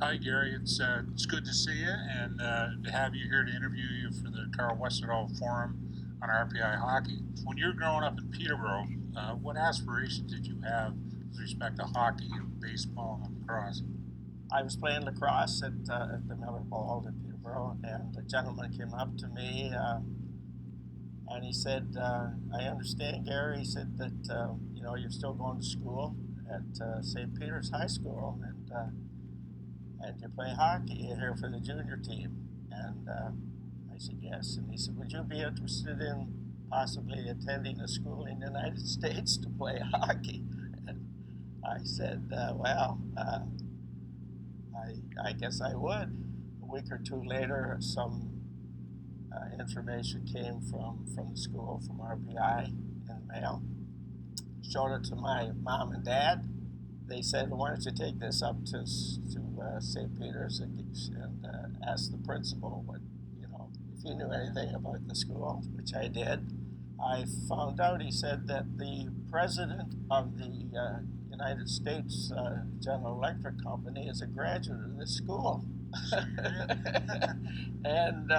Hi, Gary. It's good to see you and to have you here to interview you for the Carl Westerdahl Forum on RPI hockey. When you were growing up in Peterborough, what aspirations did you have with respect to hockey and baseball and lacrosse? I was playing lacrosse at the Miller Ball in Peterborough, and a gentleman came up to me and he said, "I understand, Gary." He said that you're still going to school at St. Peter's High School, and you play hockey here for the junior team. And I said yes, and he said, "Would you be interested in possibly attending a school in the United States to play hockey?" And I said, I guess I would. A week or two later, some information came from the school, from RPI, in the mail. Showed it to my mom and dad. They said, "Why don't you take this up to St. Peter's and ask the principal if he knew anything about the school," which I did. I found out, he said, that the president of the United States General Electric Company is a graduate of this school. and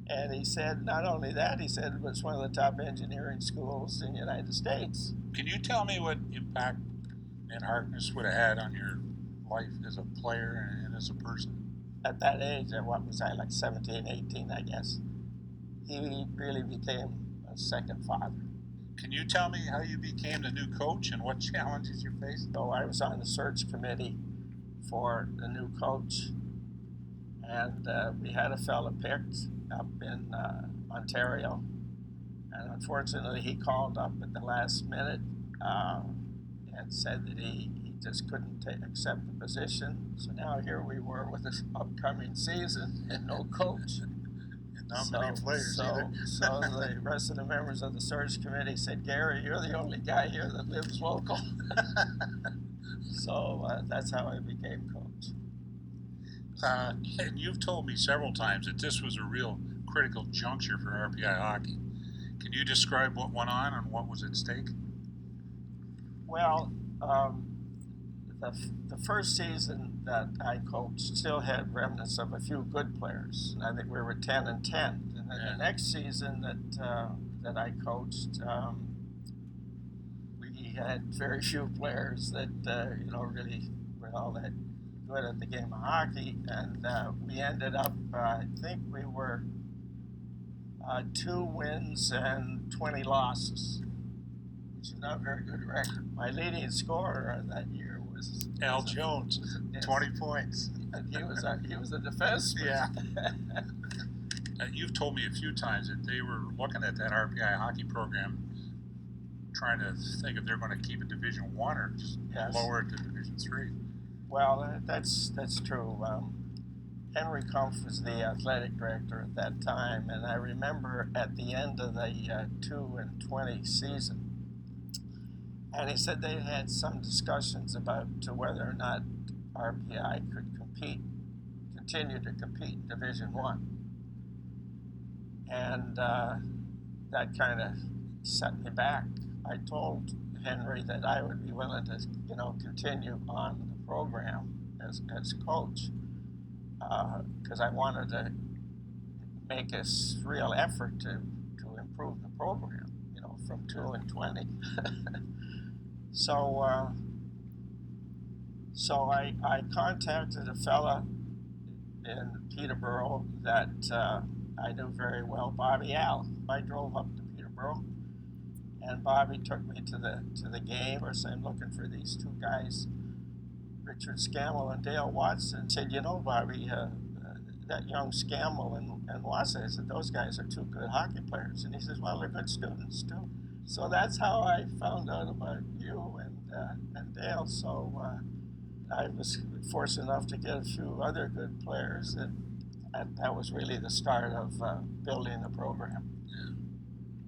and he said, not only that, he said it was one of the top engineering schools in the United States. Can you tell me what impact Ned Harkness would have had on your life as a player and as a person? At that age, what was I, like 17, 18, I guess, he really became a second father. Can you tell me how you became the new coach and what challenges you faced? So I was on the search committee for the new coach, and we had a fella picked up in Ontario, and unfortunately he called up at the last minute and said that he just couldn't accept the position. So now here we were with this upcoming season and no coach. Not many players either. So the rest of the members of the search committee said, "Gary, you're the only guy here that lives local." So that's how I became coach. And you've told me several times that this was a real critical juncture for RPI hockey. Can you describe what went on and what was at stake? Well, the first season that I coached still had remnants of a few good players. I think we were 10-10. And then the next season that I coached, we had very few players that really were all that good at the game of hockey, and we ended up, I think we were 2 wins and 20 losses, which is not a very good record. My leading scorer that year was Al Jones, 20 points. He was a defenseman. Yeah. You've told me a few times that they were looking at that RPI hockey program, trying to think if they're going to keep it Division One or just lower it to Division Three. Well, that's true. Henry Kumpf was the athletic director at that time, and I remember at the end of the 2-20 season, and he said they had some discussions about whether or not RPI could continue to compete in Division One, and that kind of set me back. I told Henry that I would be willing to, continue on the program as coach, because I wanted to make a real effort to improve the program, from 2-20. So I contacted a fella in Peterborough that I knew very well, Bobby Al. I drove up to Peterborough, and Bobby took me to the game. So I'm looking for these two guys, Richard Scammell and Dale Watson. Said, Bobby, that young Scammell and Watson, I said, those guys are two good hockey players. And he says, well, they're good students too. So that's how I found out about you and Dale. So I was fortunate enough to get a few other good players, and that was really the start of building the program. Yeah.